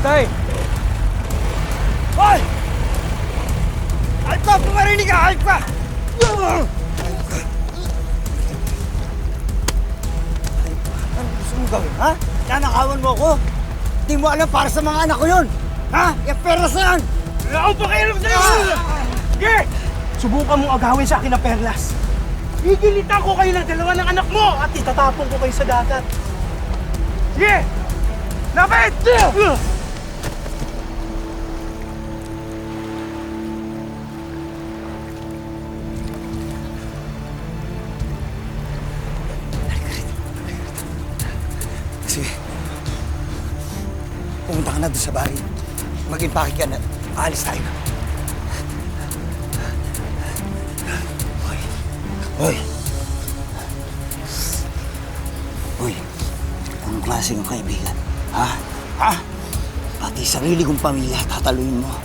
Tay! Hoy! Alpa! Pumarinig ka! Alpa! Ano gusto mo gawin, ha? Nanakawan mo ako? Di mo alam para sa mga anak ko yun! Ha? Yung pera saan? Wala akong pakialam sa'yo! Sige! Subukan mong agawin sa akin na perlas. Gigilitan ko kayo ng dalawa ng anak mo at itatapon ko kayo sa dagat. Sige! Lapit! Sige. Pumunta ka na doon sa bahay. Mag-impake ka na. Aalis tayo. Hoy! Hoy! Anong klase ng kaibigan? Ha? Ha? Pati sarili kong pamilya tataluin mo.